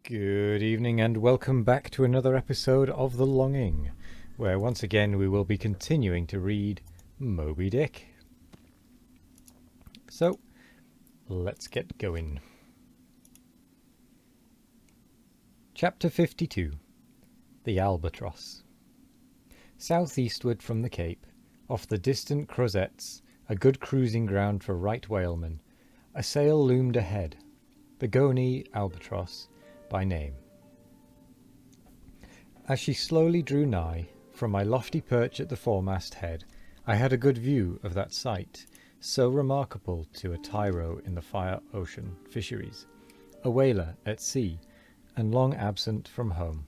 Good evening and welcome back to another episode of The Longing, where once again we will be continuing to read Moby Dick. So, let's get going. Chapter 52. The Albatross. Southeastward from the Cape, off the distant Crozettes, a good cruising ground for right whalemen, a sail loomed ahead, the Goney Albatross by name. As she slowly drew nigh, from my lofty perch at the foremast head, I had a good view of that sight, so remarkable to a tyro in the fire ocean fisheries, a whaler at sea, and long absent from home.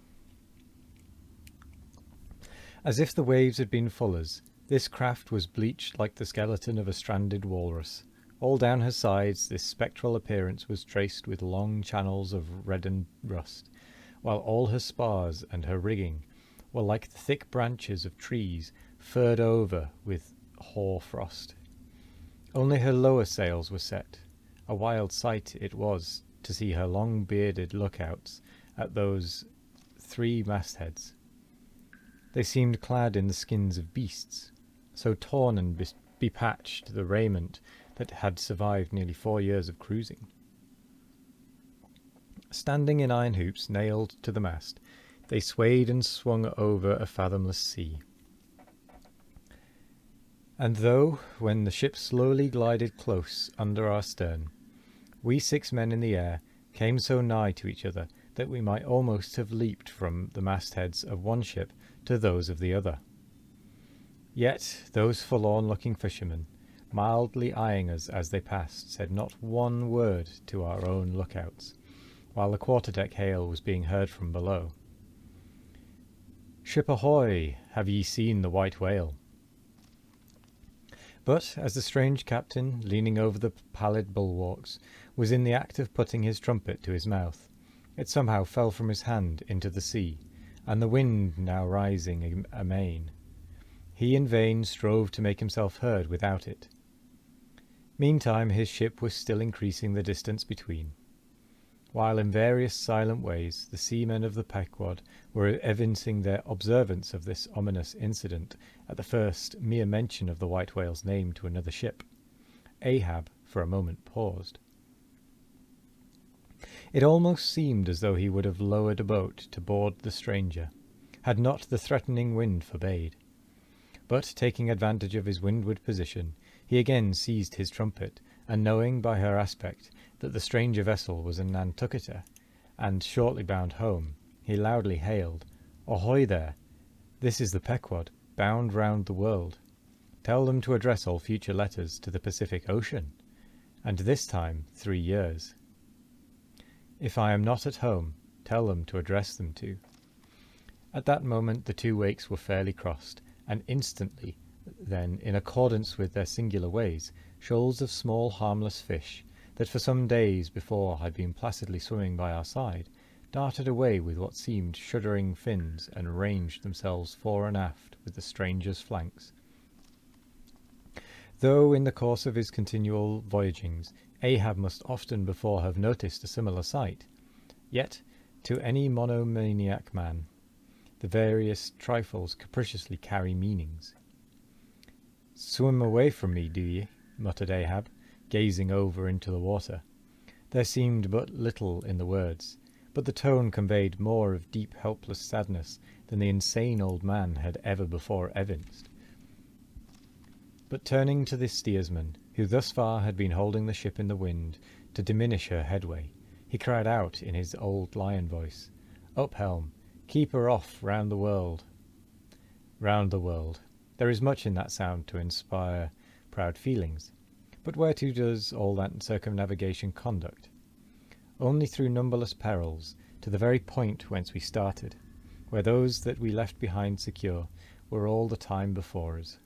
As if the waves had been fullers, this craft was bleached like the skeleton of a stranded walrus. All down her sides this spectral appearance was traced with long channels of reddened rust, while all her spars and her rigging were like the thick branches of trees furred over with hoar frost. Only her lower sails were set. A wild sight it was to see her long-bearded lookouts at those three mastheads. They seemed clad in the skins of beasts, so torn and bepatched the raiment that had survived nearly 4 years of cruising. Standing in iron hoops nailed to the mast, they swayed and swung over a fathomless sea. And though, when the ship slowly glided close under our stern, we 6 men in the air came so nigh to each other that we might almost have leaped from the mastheads of one ship to those of the other. Yet those forlorn-looking fishermen, mildly eyeing us as they passed, said not one word to our own lookouts, while the quarter-deck hail was being heard from below. "Ship ahoy! Have ye seen the white whale?" But as the strange captain, leaning over the pallid bulwarks, was in the act of putting his trumpet to his mouth, it somehow fell from his hand into the sea, and the wind now rising amain, he in vain strove to make himself heard without it. Meantime his ship was still increasing the distance between, while in various silent ways the seamen of the Pequod were evincing their observance of this ominous incident at the first mere mention of the white whale's name to another ship. Ahab for a moment paused. It almost seemed as though he would have lowered a boat to board the stranger, had not the threatening wind forbade. But taking advantage of his windward position, he again seized his trumpet, and knowing by her aspect that the stranger vessel was a Nantucketer, and shortly bound home, he loudly hailed, "Ahoy there! This is the Pequod, bound round the world. Tell them to address all future letters to the Pacific Ocean, and this time 3 years. If I am not at home, tell them to address them to." At that moment the 2 wakes were fairly crossed, and instantly then, in accordance with their singular ways, shoals of small harmless fish, that for some days before had been placidly swimming by our side, darted away with what seemed shuddering fins, and ranged themselves fore and aft with the stranger's flanks. Though in the course of his continual voyagings Ahab must often before have noticed a similar sight, yet to any monomaniac man the various trifles capriciously carry meanings. "Swim away from me, do ye?" muttered Ahab, gazing over into the water. There seemed but little in the words, but the tone conveyed more of deep helpless sadness than the insane old man had ever before evinced. But turning to the steersman, who thus far had been holding the ship in the wind to diminish her headway, he cried out in his old lion voice, "Up helm! Keep her off round the world." Round the world. There is much in that sound to inspire proud feelings, but whereto does all that circumnavigation conduct? Only through numberless perils, to the very point whence we started, where those that we left behind secure were all the time before us.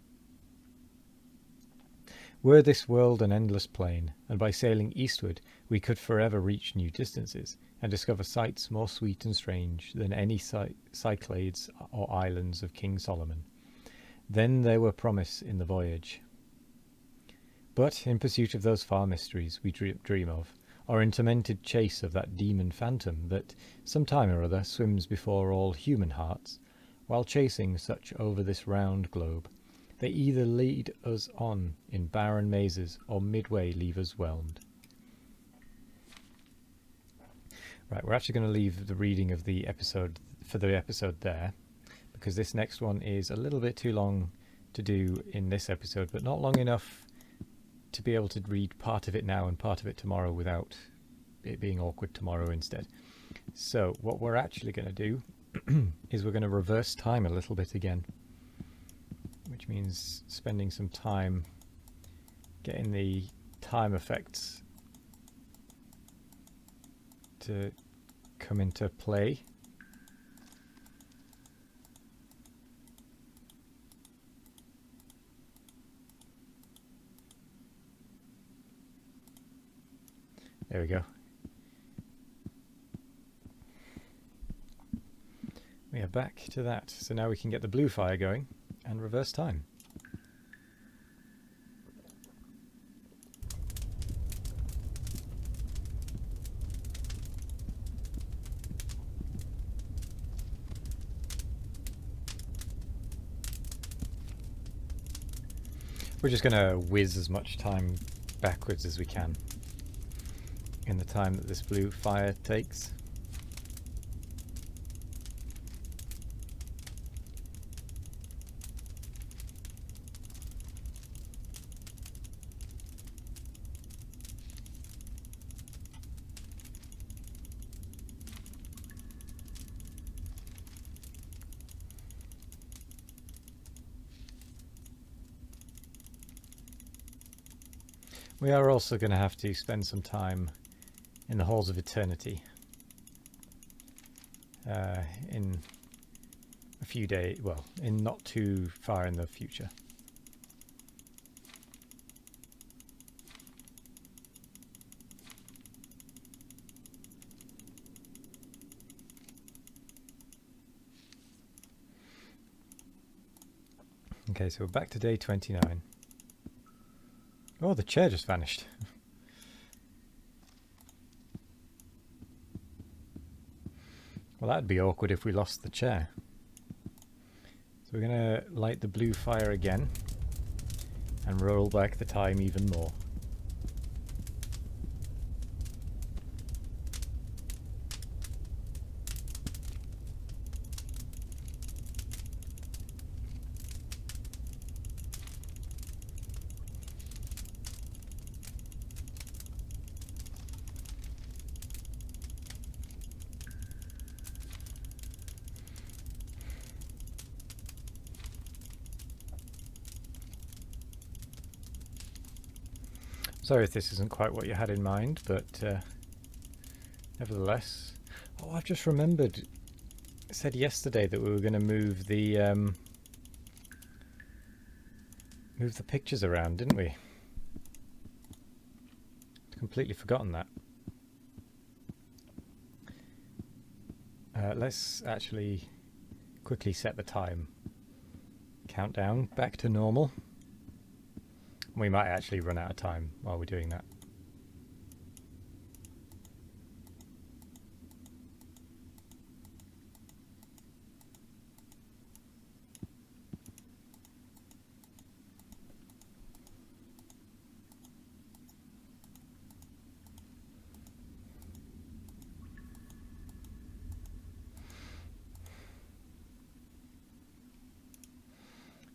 Were this world an endless plain, and by sailing eastward we could forever reach new distances, and discover sights more sweet and strange than any Cyclades or islands of King Solomon, then there were promise in the voyage. But in pursuit of those far mysteries we dream of, or in tormented chase of that demon phantom that some time or other swims before all human hearts, while chasing such over this round globe, they either lead us on in barren mazes or midway leave us whelmed. Right, we're actually going to leave the reading of the episode there, because this next one is a little bit too long to do in this episode, but not long enough to be able to read part of it now and part of it tomorrow without it being awkward tomorrow instead. So what we're actually going to do is we're going to reverse time a little bit again, which means spending some time getting the time effects to come into play. There we go. We are back to that. So now we can get the blue fire going and reverse time. We're just going to whiz as much time backwards as we can in the time that this blue fire takes. We are also going to have to spend some time in the halls of eternity in a few days, well, in not too far in the future. Okay, so we're back to day 29. Oh, the chair just vanished. Well, that'd be awkward if we lost the chair. So we're going to light the blue fire again and roll back the time even more. Sorry if this isn't quite what you had in mind, but nevertheless. Oh, I've just remembered. I said yesterday that we were going to move the pictures around, didn't we? Completely forgotten that. Let's actually quickly set the time. Countdown back to normal. We might actually run out of time while we're doing that.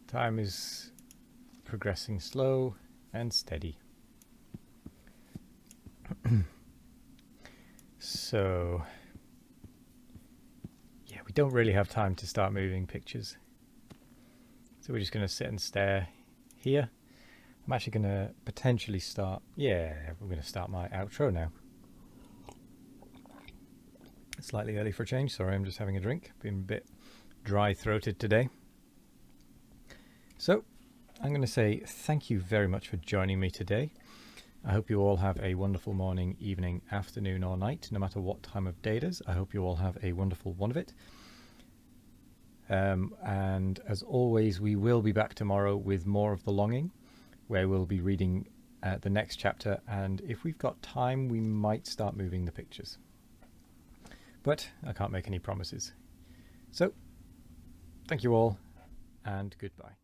Time is progressing slow and steady. So, yeah, we don't really have time to start moving pictures. So we're just going to sit and stare here. I'm actually going to potentially start, we're going to start my outro now. It's slightly early for a change, sorry, I'm just having a drink. Been a bit dry-throated today. So, I'm going to say thank you very much for joining me today. I hope you all have a wonderful morning, evening, afternoon or night, no matter what time of day it is. I hope you all have a wonderful one of it. And as always, we will be back tomorrow with more of The Longing, where we'll be reading the next chapter, and if we've got time we might start moving the pictures, but I can't make any promises. So thank you all, and goodbye.